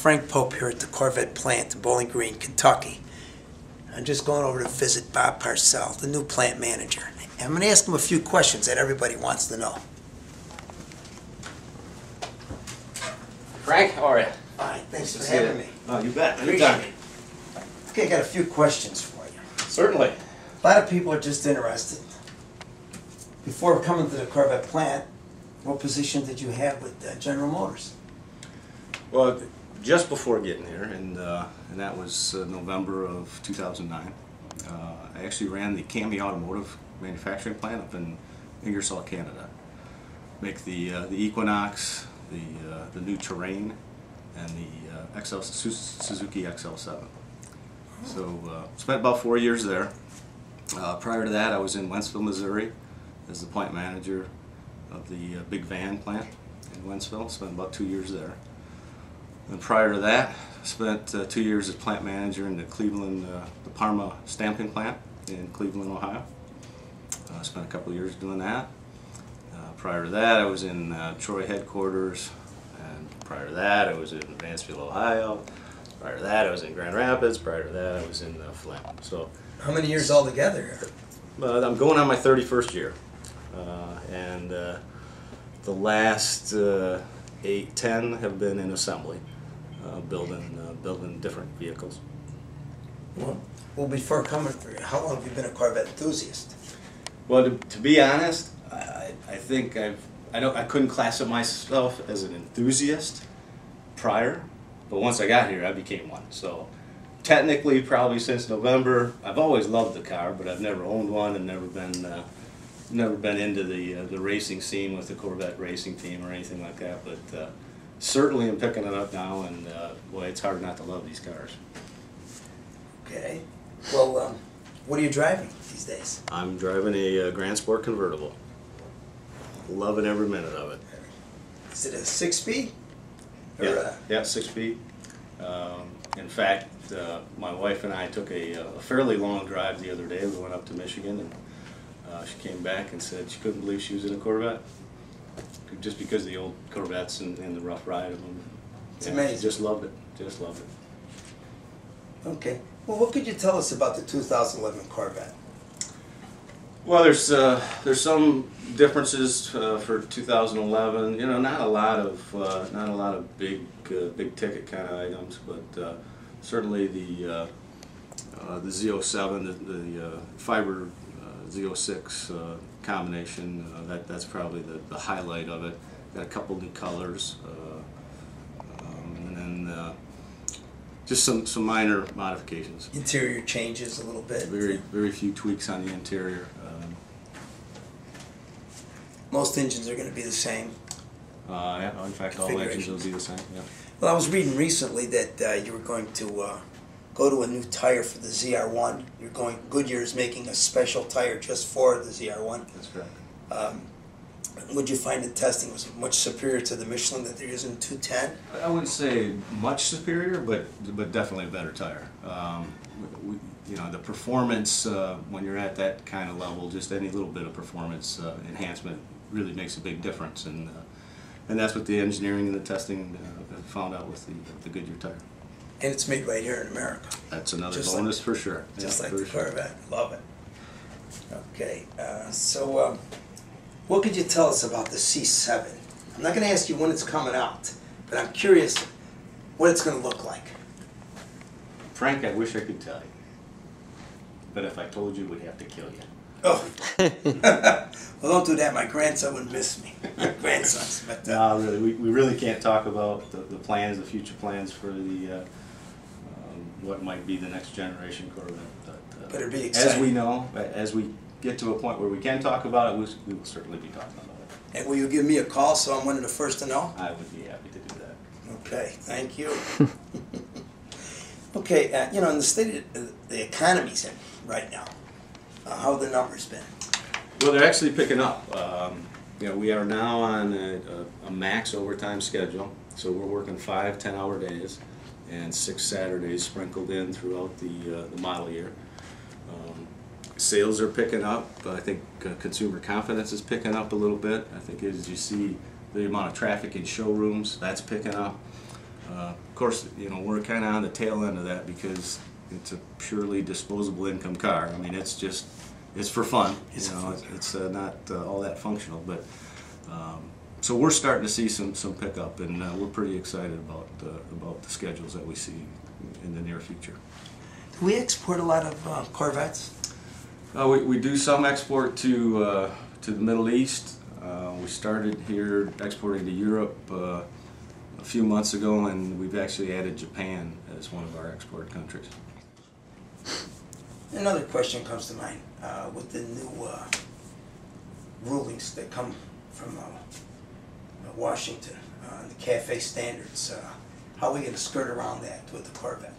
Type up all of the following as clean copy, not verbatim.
Frank Pope here at the Corvette plant in Bowling Green, Kentucky. I'm just going over to visit Bob Parcell, the new plant manager. I'm going to ask him a few questions that everybody wants to know. Frank, how are you? Fine, thanks for having me. Oh, you bet. Appreciate it. Okay, I got a few questions for you. Certainly. A lot of people are just interested. Before coming to the Corvette plant, what position did you have with General Motors? Well, just before getting here, and that was November of 2009, I actually ran the Cami Automotive manufacturing plant up in Ingersoll, Canada. Make the Equinox, the new Terrain, and the Suzuki XL7. So spent about 4 years there. Prior to that, I was in Wentzville, Missouri, as the plant manager of the big van plant in Wentzville. Spent about 2 years there. And prior to that, spent 2 years as plant manager in the Cleveland, the Parma stamping plant in Cleveland, Ohio. Spent a couple of years doing that. Prior to that, I was in Troy headquarters, and prior to that, I was in Mansfield, Ohio. Prior to that, I was in Grand Rapids. Prior to that, I was in Flint. So, how many years altogether? I'm going on my 31st year, and the last 8, 10 have been in assembly, building different vehicles. Well, before coming through, how long have you been a Corvette enthusiast? Well, to be honest, I think I couldn't classify myself as an enthusiast prior, but once I got here, I became one. So technically, probably since November, I've always loved the car, but I've never owned one and never been into the racing scene with the Corvette racing team or anything like that. But certainly, I'm picking it up now, and boy, it's hard not to love these cars. Okay. Well, what are you driving these days? I'm driving a Grand Sport convertible. Loving every minute of it. Is it a 6-speed? Yeah, 6-speed. In fact, my wife and I took a fairly long drive the other day. We went up to Michigan, and she came back and said she couldn't believe she was in a Corvette, just because of the old Corvettes and the rough ride of them. It's amazing. She just loved it. Just loved it. Okay. Well, what could you tell us about the 2011 Corvette? Well, there's some differences for 2011. You know, not a lot of big ticket kind of items, but certainly the Z07, the fiber Z06 combination. That's probably the highlight of it. Got a couple new colors, and then just some minor modifications. Interior changes a little bit. Very few tweaks on the interior. Most engines are going to be the same. Yeah, in fact, all engines will be the same. Yeah. Well, I was reading recently that you were going to go to a new tire for the ZR1. Goodyear is making a special tire just for the ZR1. That's correct. Would you find the testing was much superior to the Michelin that they're using 210? I wouldn't say much superior, but definitely a better tire. You know, the performance when you're at that kind of level, just any little bit of performance enhancement really makes a big difference, and that's what the engineering and the testing found out with the Goodyear tire. And it's made right here in America. That's another bonus for sure. Just yeah, like the Corvette. Love it. Okay, so what could you tell us about the C7? I'm not going to ask you when it's coming out, but I'm curious what it's going to look like. Frank, I wish I could tell you, but if I told you, we'd have to kill you. Oh, well, don't do that. My grandson would miss me. My grandsons. But, no, really, we really can't talk about the plans, the future plans for the what might be the next generation Corvette. But it'd be exciting. As we know, as we get to a point where we can talk about it, we will certainly be talking about it. And will you give me a call so I'm one of the first to know? I would be happy to do that. Okay, thank you. Okay, you know, in the state of the economy's in right now, how have the numbers been? Well, they're actually picking up. You know, we are now on a max overtime schedule, so we're working 5 10-hour days and 6 Saturdays sprinkled in throughout the model year. Sales are picking up. I think consumer confidence is picking up a little bit. I think as you see the amount of traffic in showrooms, that's picking up. Of course, you know, we're kind of on the tail end of that because it's a purely disposable income car. I mean, it's just, it's for fun. It's you know, for fun. it's not all that functional, but so we're starting to see some pickup, and we're pretty excited about the schedules that we see in the near future. Do we export a lot of Corvettes? We do some export to the Middle East. We started here exporting to Europe a few months ago, and we've actually added Japan as one of our export countries. Another question comes to mind with the new rulings that come from Washington, the CAFE standards. How are we going to skirt around that with the Corvette?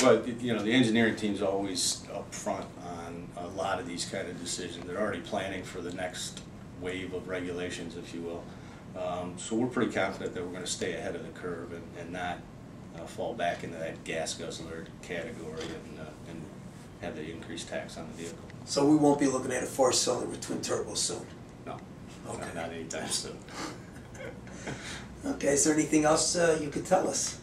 Well, you know, the engineering team's always up front on a lot of these kind of decisions. They're already planning for the next wave of regulations, if you will. So we're pretty confident that we're going to stay ahead of the curve and not fall back into that gas guzzler category and have the increased tax on the vehicle. So we won't be looking at a 4-cylinder with twin turbo soon? No, Okay. not anytime soon. Okay, is there anything else you could tell us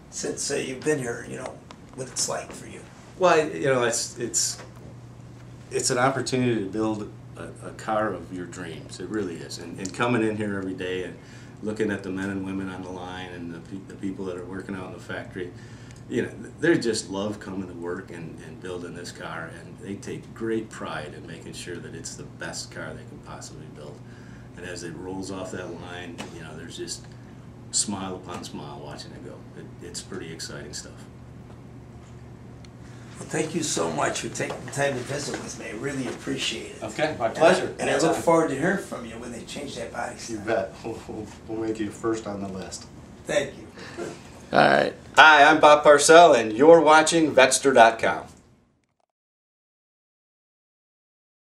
since you've been here, you know, what it's like for you? Well, you know, it's an opportunity to build a car of your dreams. It really is. And coming in here every day and looking at the men and women on the line and the people that are working out in the factory, you know, they just love coming to work and building this car, and they take great pride in making sure that it's the best car they can possibly build. And as it rolls off that line, you know, there's just smile upon smile watching it go. It's pretty exciting stuff. Well, thank you so much for taking the time to visit with me. I really appreciate it. Okay, my pleasure. And I look forward to hearing from you when they change that body You style. bet. We'll make you first on the list. Thank you. All right. Hi, I'm Bob Parcell, and you're watching Vetster.com.